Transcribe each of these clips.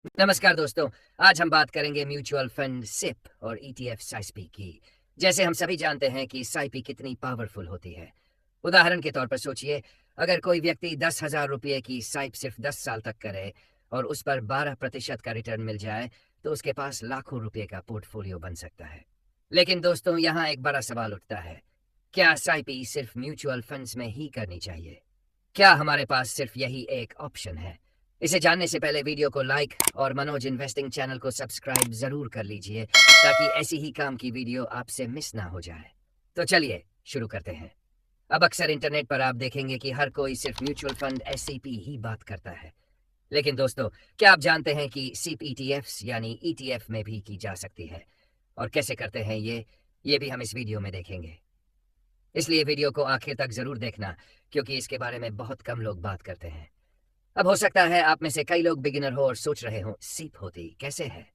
नमस्कार दोस्तों। आज हम बात करेंगे म्यूचुअल फंड सिप और ईटीएफ साइपी की। जैसे हम सभी जानते हैं कि साइपी कितनी पावरफुल होती है। उदाहरण के तौर पर सोचिए, अगर कोई व्यक्ति 10,000 रुपये की साइप सिर्फ 10 साल तक करे और उस पर 12% का रिटर्न मिल जाए तो उसके पास लाखों रुपये का पोर्टफोलियो बन सकता है। लेकिन दोस्तों, यहाँ एक बड़ा सवाल उठता है, क्या साइपी सिर्फ म्यूचुअल फंड्स में ही करनी चाहिए? क्या हमारे पास सिर्फ यही एक ऑप्शन है? इसे जानने से पहले वीडियो को लाइक और मनोज इन्वेस्टिंग चैनल को सब्सक्राइब जरूर कर लीजिए ताकि ऐसी ही काम की वीडियो आपसे मिस ना हो जाए। तो चलिए शुरू करते हैं। अब अक्सर इंटरनेट पर आप देखेंगे कि हर कोई सिर्फ म्यूचुअल फंड एससीपी ही बात करता है। लेकिन दोस्तों, क्या आप जानते हैं कि सिप ईटीएफ्स यानी ईटीएफ में भी की जा सकती है? और कैसे करते हैं ये भी हम इस वीडियो में देखेंगे। इसलिए वीडियो को आखिर तक जरूर देखना, क्योंकि इसके बारे में बहुत कम लोग बात करते हैं। अब हो सकता है आप में से कई लोग बिगिनर हो और सोच रहे हो सीप होती कैसे है,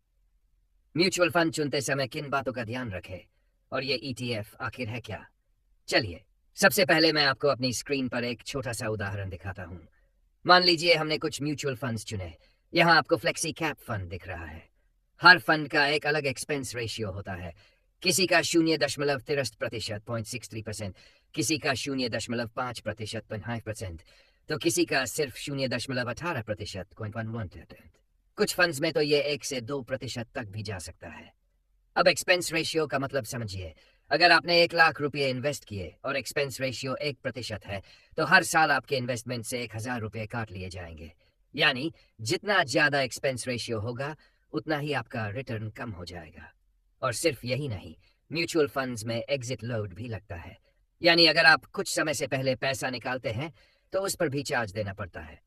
म्यूचुअल फंड चुनते समय किन बातों का ध्यान रखें, और ये ईटीएफ आखिर है क्या। चलिए, सबसे पहले मैं आपको अपनी स्क्रीन पर एक छोटा सा उदाहरण दिखाता हूँ। मान लीजिए हमने कुछ म्यूचुअल फंड्स चुने। यहाँ आपको फ्लेक्सी कैप फंड दिख रहा है। हर फंड का एक अलग एक्सपेंस रेशियो होता है। किसी का 0.63% 0.63%, किसी का 0.5% 0.5%, तो किसी का सिर्फ 0.18% 0.11%। कुछ फंड्स में तो ये 1 से 2% तक भी जा सकता है। अब एक्सपेंस रेशियो का मतलब समझिए। अगर आपने 1 लाख रुपये इन्वेस्ट किए और एक्सपेंस रेशियो 1% है, तो हर साल आपके इन्वेस्टमेंट से 1,000 रुपये काट लिए जाएंगे। यानी जितना ज्यादा एक्सपेंस रेशियो होगा उतना ही आपका रिटर्न कम हो जाएगा। और सिर्फ यही नहीं, म्यूचुअल फंड्स में एग्जिट लोड भी लगता है। यानी अगर आप कुछ समय से पहले पैसा निकालते हैं तो उस पर भी चार्ज देना पड़ता है।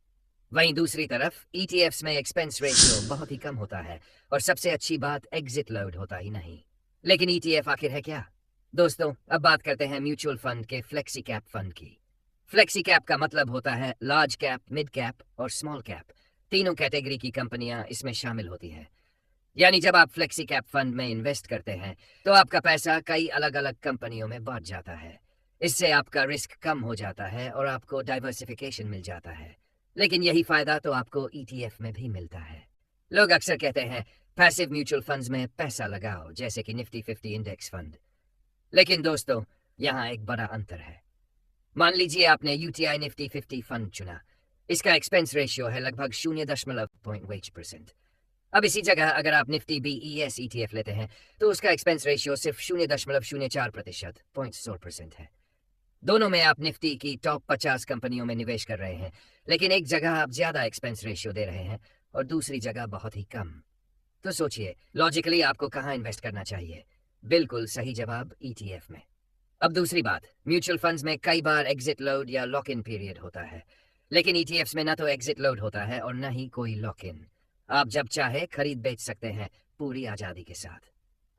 वहीं दूसरी तरफ ईटीएफ्स में एक्सपेंस रेशियो बहुत ही कम होता है, और सबसे अच्छी बात, एग्जिट लोड होता ही नहीं। लेकिन ईटीएफ आखिर है क्या? दोस्तों, अब बात करते हैं म्यूचुअल फंड के फ्लेक्सी कैप फंड की। फ्लेक्सी कैप का मतलब होता है लार्ज कैप, मिड कैप और स्मॉल कैप। तीनों कैटेगरी की कंपनियां इसमें शामिल होती हैं। यानी जब आप फ्लेक्सी कैप फंड में इन्वेस्ट करते हैं तो आपका पैसा कई अलग अलग कंपनियों में बांट जाता है। इससे आपका रिस्क कम हो जाता है और आपको डाइवर्सिफिकेशन मिल जाता है। लेकिन यही फायदा तो आपको ईटीएफ में भी मिलता है। लोग अक्सर कहते हैं पैसिव म्यूचुअल फंड्स में पैसा लगाओ, जैसे कि निफ्टी 50 इंडेक्स फंड। लेकिन दोस्तों, यहाँ एक बड़ा अंतर है। मान लीजिए आपने यूटीआई निफ्टी 50 फंड चुना। इसका एक्सपेंस रेशियो है लगभग 0.8%। अब इसी जगह अगर आप निफ्टी बीईएस ईटीएफ लेते हैं तो उसका एक्सपेंस रेशियो सिर्फ 0.04% 0.4% है। दोनों में आप निफ्टी की टॉप 50 कंपनियों में निवेश कर रहे हैं, लेकिन एक जगह आप ज्यादा एक्सपेंस रेशियो दे रहे हैं और दूसरी जगह बहुत ही कम। तो सोचिए, लॉजिकली आपको कहाँ इन्वेस्ट करना चाहिए? बिल्कुल सही जवाब, ईटीएफ में। अब दूसरी बात, म्यूचुअल फंड्स में कई बार एग्जिट लोड या लॉक इन पीरियड होता है, लेकिन ईटीएफ्स में ना तो एग्जिट लोड होता है और न ही कोई लॉक इन। आप जब चाहे खरीद बेच सकते हैं, पूरी आजादी के साथ।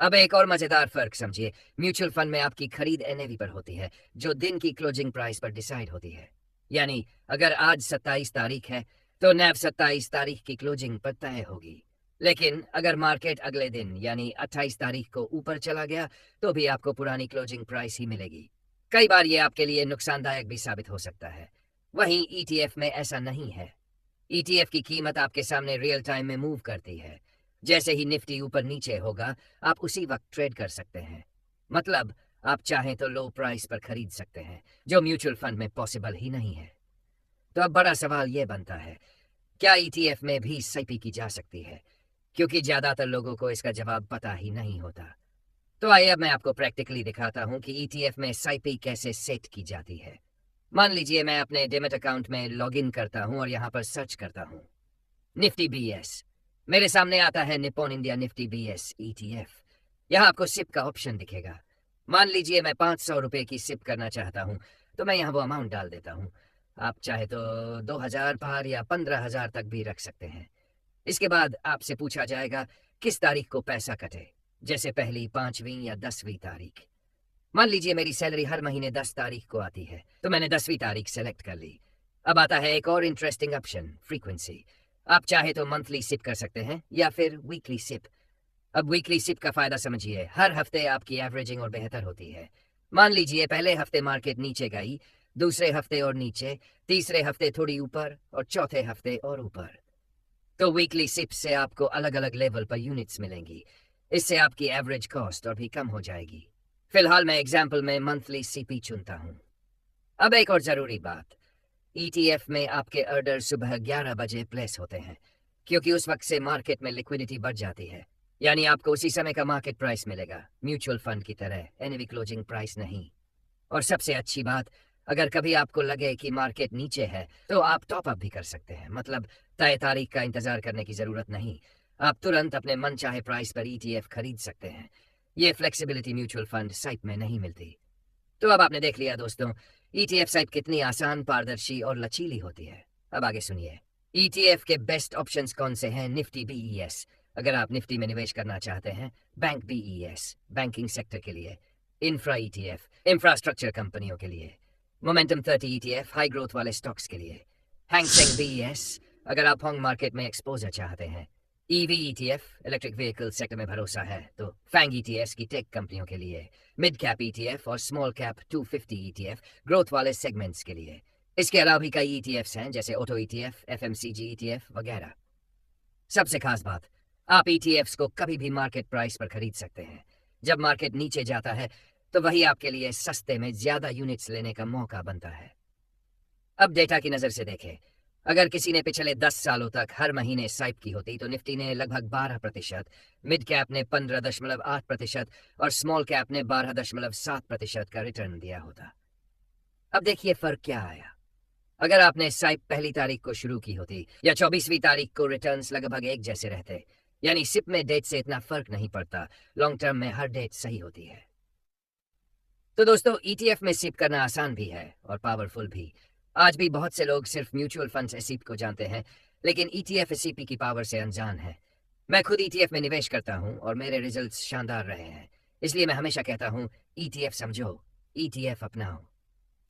अब एक और मजेदार फर्क समझिए। म्यूचुअल फंड में आपकी खरीद एनएवी पर होती है, जो दिन की क्लोजिंग प्राइस पर डिसाइड होती है। यानी अगर आज 27 तारीख है तो नैव 27 तारीख की क्लोजिंग पर तय होगी। लेकिन अगर मार्केट अगले दिन यानी 28 तारीख को ऊपर चला गया तो भी आपको पुरानी क्लोजिंग प्राइस ही मिलेगी। कई बार ये आपके लिए नुकसानदायक भी साबित हो सकता है। वहीं ईटीएफ में ऐसा नहीं है। ईटीएफ की कीमत आपके सामने रियल टाइम में मूव करती है। जैसे ही निफ्टी ऊपर नीचे होगा, आप उसी वक्त ट्रेड कर सकते हैं। मतलब आप चाहें तो लो प्राइस पर खरीद सकते हैं, जो म्यूचुअल फंड में पॉसिबल ही नहीं है। तो अब बड़ा सवाल यह बनता है, क्या ईटीएफ में भी साइपी की जा सकती है? क्योंकि ज्यादातर लोगों को इसका जवाब पता ही नहीं होता। तो आइए अब मैं आपको प्रैक्टिकली दिखाता हूं कि ईटीएफ में साइपी कैसे सेट की जाती है। मान लीजिए मैं अपने डेमेट अकाउंट में लॉगिन करता हूं और यहां पर सर्च करता हूं निफ्टी बीएस। मेरे सामने आता है Nippon India Nifty BeES ETF. यहाँ आपको सिप का ऑप्शन दिखेगा। मान लीजिए मैं 500 रुपये की सिप करना चाहता हूँ, तो मैं यहाँ वो अमाउंट डाल देता हूँ। आप चाहे तो 2,000 पार या 15,000 तक भी रख सकते हैं। इसके बाद आपसे पूछा जाएगा किस तारीख को पैसा कटे, जैसे पहली, 5वीं या 10वीं तारीख। मान लीजिए मेरी सैलरी हर महीने 10 तारीख को आती है, तो मैंने 10वीं तारीख सेलेक्ट कर ली। अब आता है एक और इंटरेस्टिंग ऑप्शन, फ्रीक्वेंसी। आप चाहे तो मंथली सिप कर सकते हैं या फिर वीकली सिप। अब वीकली सिप का फायदा समझिए, हर हफ्ते आपकी एवरेजिंग और बेहतर होती है। मान लीजिए पहले हफ्ते मार्केट नीचे गई, दूसरे हफ्ते और नीचे, तीसरे हफ्ते थोड़ी ऊपर और चौथे हफ्ते और ऊपर। तो वीकली सिप से आपको अलग अलग लेवल पर यूनिट्स मिलेंगी। इससे आपकी एवरेज कॉस्ट और भी कम हो जाएगी। फिलहाल मैं एग्जाम्पल में मंथली सीपी चुनता हूँ। अब एक और जरूरी बात, ईटीएफ में आपके ऑर्डर सुबह 11 बजे प्लेस होते हैं, क्योंकि उस वक्त से मार्केट में लिक्विडिटी बढ़ जाती है। यानी आपको उसी समय का मार्केट प्राइस मिलेगा, म्यूचुअल फंड की तरह एनएवी क्लोजिंग प्राइस नहीं। और सबसे अच्छी बात, अगर कभी आपको लगे कि मार्केट नीचे है तो आप टॉप अप भी कर सकते हैं। मतलब तय तारीख का इंतजार करने की जरूरत नहीं, आप तुरंत अपने मन चाहे प्राइस पर ईटीएफ खरीद सकते हैं। ये फ्लेक्सिबिलिटी म्यूचुअल फंड साइप में नहीं मिलती। तो अब आपने देख लिया दोस्तों, ईटीएफ साइप कितनी आसान, पारदर्शी और लचीली होती है। अब आगे सुनिए, ईटीएफ के बेस्ट ऑप्शंस कौन से हैं। निफ्टी बीईएस, अगर आप निफ्टी में निवेश करना चाहते हैं। बैंक बीईएस, बैंकिंग सेक्टर के लिए। इंफ्रा ईटीएफ, इंफ्रास्ट्रक्चर कंपनियों के लिए। मोमेंटम 30 ईटीएफ, हाई ग्रोथ वाले स्टॉक्स के लिए। हैंग सेंग बीईएस, अगर आप होंग मार्केट में एक्सपोजर चाहते हैं। EV ETF, electric vehicle sector में भरोसा है तो फैंग ईटीएफ की टेक कंपनियों के लिए। मिड कैप ईटीएफ और स्मॉल कैप 250 ईटीएफ, ग्रोथ वाले सेगमेंट्स के लिए। इसके अलावा भी कई ईटीएफ्स हैं, जैसे ऑटो ईटीएफ, एफएमसीजी ईटीएफ वगैरह। सबसे खास बात, आप ईटीएफ्स को कभी भी मार्केट प्राइस पर खरीद सकते हैं। जब मार्केट नीचे जाता है तो वही आपके लिए सस्ते में ज्यादा यूनिट्स लेने का मौका बनता है। अब डेटा की नजर से देखें, अगर किसी ने पिछले 10 सालों तक हर महीने साइप की होती तो निफ्टी ने लगभग 12%, मिड कैप ने 15.8% और स्मॉल कैप ने 12.7% का रिटर्न दिया होता। अब देखिए फर्क क्या आया। अगर आपने साइप पहली तारीख को शुरू की होती या 24वीं तारीख को, रिटर्न्स लगभग एक जैसे रहते। यानी सिप में डेट से इतना फर्क नहीं पड़ता, लॉन्ग टर्म में हर डेट सही होती है। तो दोस्तों, ईटीएफ में सिप करना आसान भी है और पावरफुल भी। आज भी बहुत से लोग सिर्फ म्यूचुअल फंड से सिप को जानते हैं, लेकिन ईटीएफ सीपी की पावर से अनजान है। मैं खुद ईटीएफ में निवेश करता हूं और मेरे रिजल्ट्स शानदार रहे हैं। इसलिए मैं हमेशा कहता हूं, ईटीएफ समझो, ईटीएफ अपनाओ।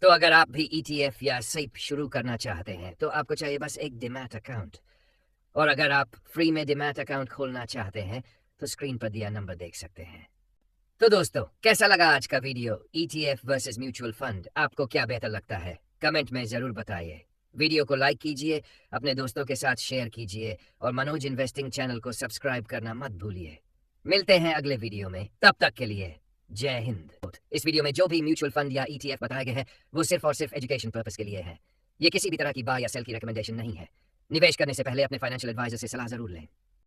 तो अगर आप भी ईटीएफ या सिप शुरू करना चाहते हैं तो आपको चाहिए बस एक डीमैट अकाउंट। और अगर आप फ्री में डीमैट अकाउंट खोलना चाहते हैं तो स्क्रीन पर दिया नंबर देख सकते हैं। तो दोस्तों, कैसा लगा आज का video, ETF versus mutual fund? आपको क्या बेहतर लगता है, कमेंट में जरूर बताइए। वीडियो को लाइक कीजिए, अपने दोस्तों के साथ शेयर कीजिए और मनोज इन्वेस्टिंग चैनल को सब्सक्राइब करना मत भूलिए। मिलते हैं अगले वीडियो में, तब तक के लिए जय हिंद। इस वीडियो में जो भी म्यूचुअल फंड या ईटीएफ बताए गए हैं वो सिर्फ और सिर्फ एजुकेशन पर्पस के लिए है। ये किसी भी तरह की बाय या सेल की रिकमेंडेशन नहीं है। निवेश करने से पहले अपने फाइनेंशियल एडवाइजर से सलाह जरूर लें।